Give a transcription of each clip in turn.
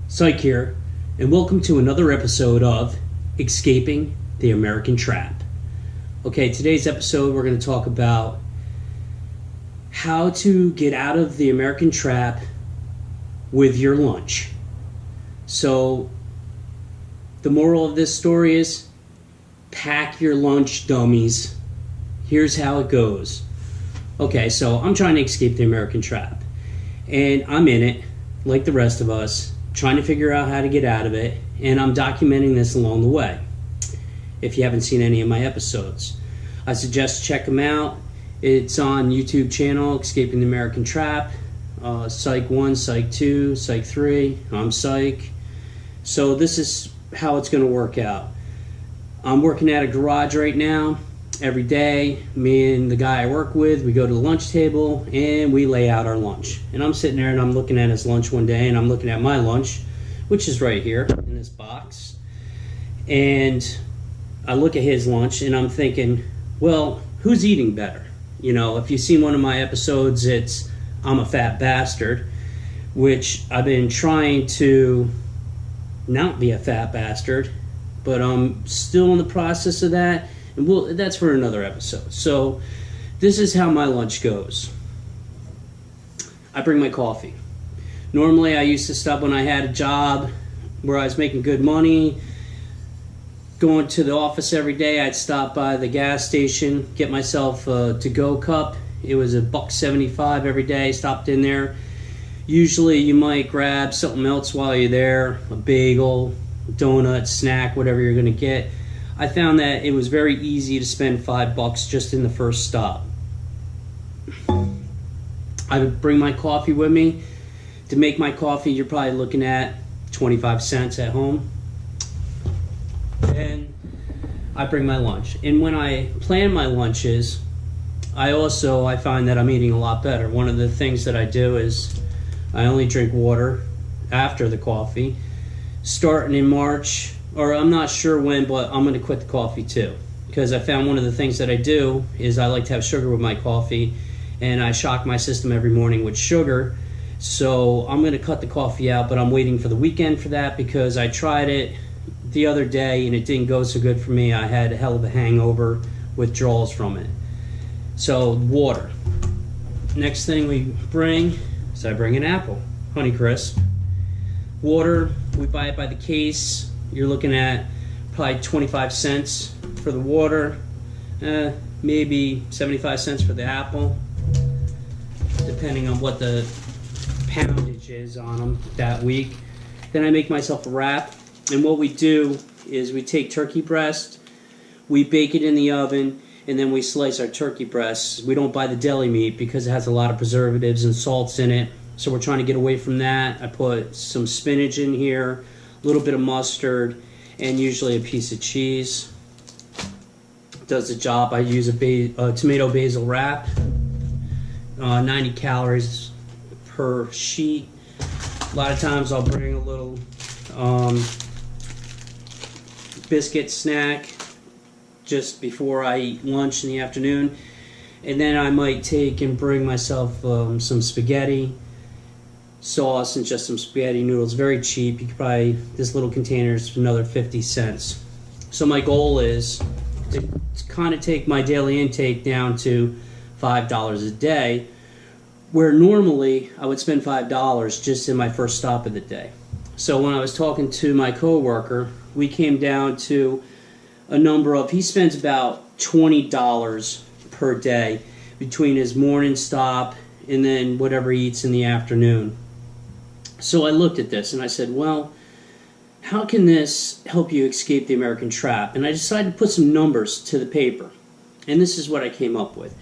SIKE here, and welcome to another episode of Escaping the American Trap. Okay, today's episode we're going to talk about how to get out of the American trap with your lunch. So, the moral of this story is, pack your lunch, dummies. Here's how it goes. Okay, so I'm trying to escape the American trap, and I'm in it, like the rest of us, trying to figure out how to get out of it, and I'm documenting this along the way. If you haven't seen any of my episodes, I suggest check them out. It's on YouTube channel, Escaping the American Trap, SIKE 1, SIKE 2, SIKE 3, I'm SIKE. So this is how it's going to work out. I'm working at a garage right now. Every day, me and the guy I work with, we go to the lunch table and we lay out our lunch. And I'm sitting there and I'm looking at his lunch one day, and I'm looking at my lunch, which is right here in this box. And I look at his lunch and I'm thinking, well, who's eating better? You know, if you've seen one of my episodes, it's I'm a fat bastard, which I've been trying to not be a fat bastard, but I'm still in the process of that. And that's for another episode. So this is how my lunch goes. I bring my coffee. Normally I used to stop when I had a job where I was making good money, going to the office every day. I'd stop by the gas station, get myself a to-go cup. It was $1.75 every day. Stopped in there. Usually you might grab something else while you're there, a bagel, donut, snack, whatever you're going to get. I found that it was very easy to spend $5 just in the first stop. I would bring my coffee with me. To make my coffee, you're probably looking at 25 cents at home. And I bring my lunch. And when I plan my lunches, I find that I'm eating a lot better. One of the things that I do is I only drink water after the coffee. Starting in March, or I'm not sure when, but I'm going to quit the coffee too. Because I found one of the things that I do is I like to have sugar with my coffee, and I shock my system every morning with sugar. So I'm going to cut the coffee out, but I'm waiting for the weekend for that because I tried it the other day and it didn't go so good for me. I had a hell of a hangover, withdrawals from it. So water. Next thing we bring is I bring an apple, Honeycrisp. Water, we buy it by the case. You're looking at probably 25 cents for the water, maybe 75 cents for the apple, depending on what the poundage is on them that week. Then I make myself a wrap, and what we do is we take turkey breast, we bake it in the oven, and then we slice our turkey breasts. We don't buy the deli meat because it has a lot of preservatives and salts in it, so we're trying to get away from that. I put some spinach in here, a little bit of mustard, and usually a piece of cheese. Does the job. I use a tomato basil wrap, 90 calories per sheet. A lot of times I'll bring a little biscuit snack just before I eat lunch in the afternoon, and then I might take and bring myself some spaghetti sauce and just some spaghetti noodles. Very cheap. You could probably, this little container is another 50 cents. So my goal is to kind of take my daily intake down to $5 a day, where normally I would spend $5 just in my first stop of the day. So when I was talking to my coworker, we came down to a number of, he spends about $20 per day between his morning stop and then whatever he eats in the afternoon. So I looked at this and I said, well, how can this help you escape the American trap? And I decided to put some numbers to the paper. And this is what I came up with.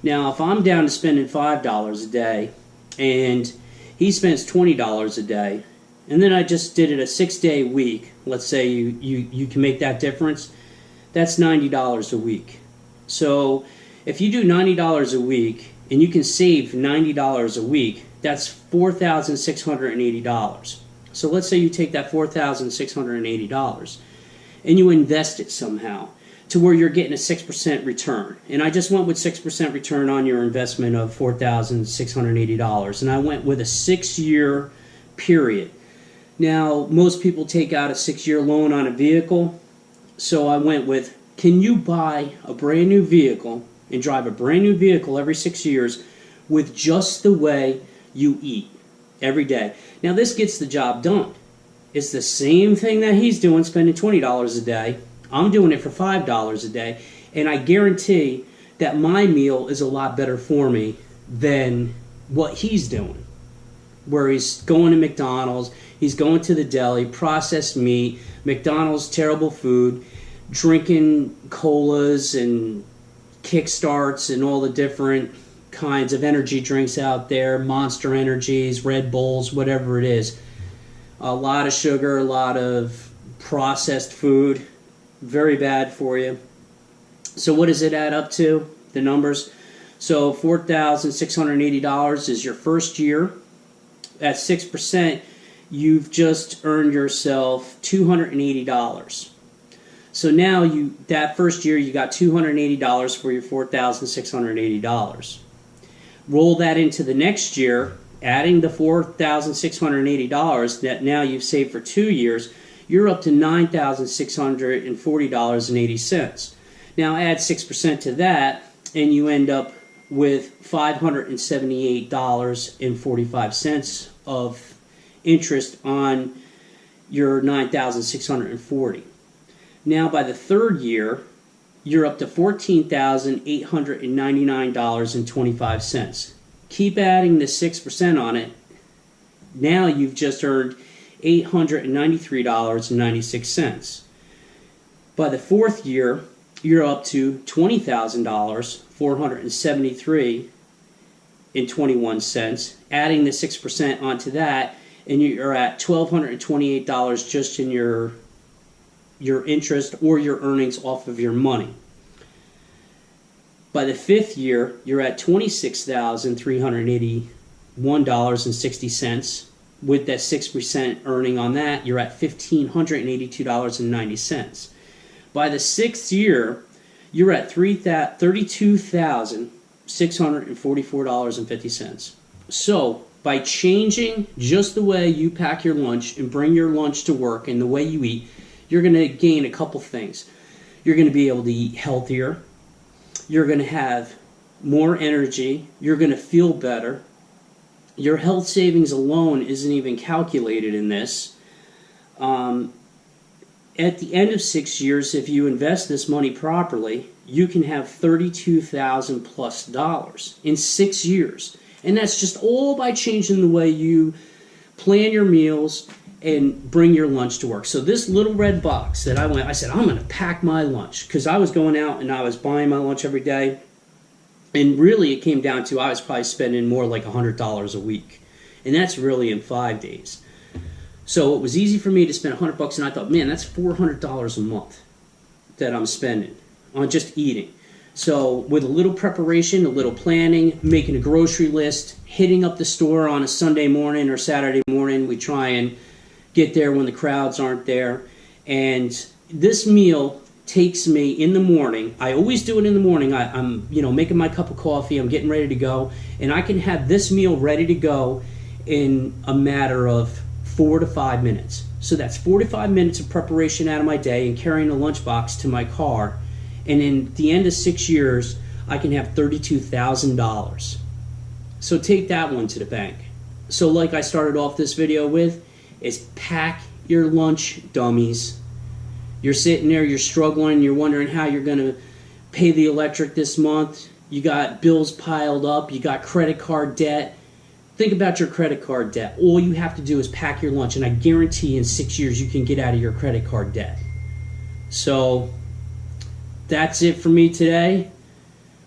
Now, if I'm down to spending $5 a day and he spends $20 a day, and then I just did it a 6-day week, let's say you can make that difference, that's $90 a week. So if you do $90 a week and you can save $90 a week, that's $4,680. So let's say you take that $4,680 and you invest it somehow to where you're getting a 6% return. And I just went with 6% return on your investment of $4,680. And I went with a 6-year period. Now, most people take out a 6-year loan on a vehicle, so I went with, can you buy a brand new vehicle and drive a brand new vehicle every 6 years with just the way you eat every day? Now, this gets the job done. It's the same thing that he's doing, spending $20 a day. I'm doing it for $5 a day, and I guarantee that my meal is a lot better for me than what he's doing, where he's going to McDonald's, he's going to the deli, processed meat, McDonald's, terrible food, drinking colas and Kickstarts and all the different kinds of energy drinks out there, Monster Energies, Red Bulls, whatever it is. A lot of sugar, a lot of processed food, very bad for you. So what does it add up to, the numbers? So $4,680 is your first year. At 6%, you've just earned yourself $280. So now that first year you got $280 for your $4,680. Roll that into the next year, adding the $4,680 that now you've saved for 2 years, you're up to $9,640.80. Now add 6% to that, and you end up with $578.45 of interest on your $9,640. Now by the third year, you're up to $14,899.25. Keep adding the 6% on it. Now you've just earned $893.96. By the fourth year, you're up to $20,473.21. Adding the 6% onto that, and you're at $1,228 just in your interest or your earnings off of your money. By the fifth year, you're at $26,381.60. With that 6% earning on that, you're at $1,582.90. By the sixth year, you're at $32,644.50. So, by changing just the way you pack your lunch and bring your lunch to work and the way you eat, you're going to gain a couple things. You're going to be able to eat healthier. You're going to have more energy. You're going to feel better. Your health savings alone isn't even calculated in this. At the end of 6 years, if you invest this money properly, you can have $32,000 plus in 6 years. And that's just all by changing the way you plan your meals and bring your lunch to work. So this little red box that I said, I'm going to pack my lunch, because I was going out and I was buying my lunch every day. And really it came down to I was probably spending more like $100 a week. And that's really in 5 days. So it was easy for me to spend $100, and I thought, man, that's $400 a month that I'm spending on just eating. So with a little preparation, a little planning, making a grocery list, hitting up the store on a Sunday morning or Saturday morning, we try and get there when the crowds aren't there. And this meal takes me in the morning. I always do it in the morning. I'm making my cup of coffee, I'm getting ready to go, and I can have this meal ready to go in a matter of 4 to 5 minutes. So that's 45 minutes of preparation out of my day and carrying a lunchbox to my car. And in the end of 6 years, I can have $32,000. So take that one to the bank. So like I started off this video with, is pack your lunch, dummies. You're sitting there, you're struggling, you're wondering how you're going to pay the electric this month. You got bills piled up, you got credit card debt. Think about your credit card debt. All you have to do is pack your lunch, and I guarantee in 6 years you can get out of your credit card debt. So that's it for me today.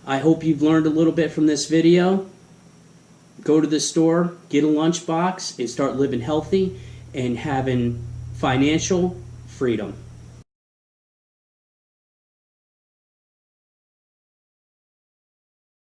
I hope you've learned a little bit from this video. Go to the store, get a lunchbox, and start living healthy and having financial freedom.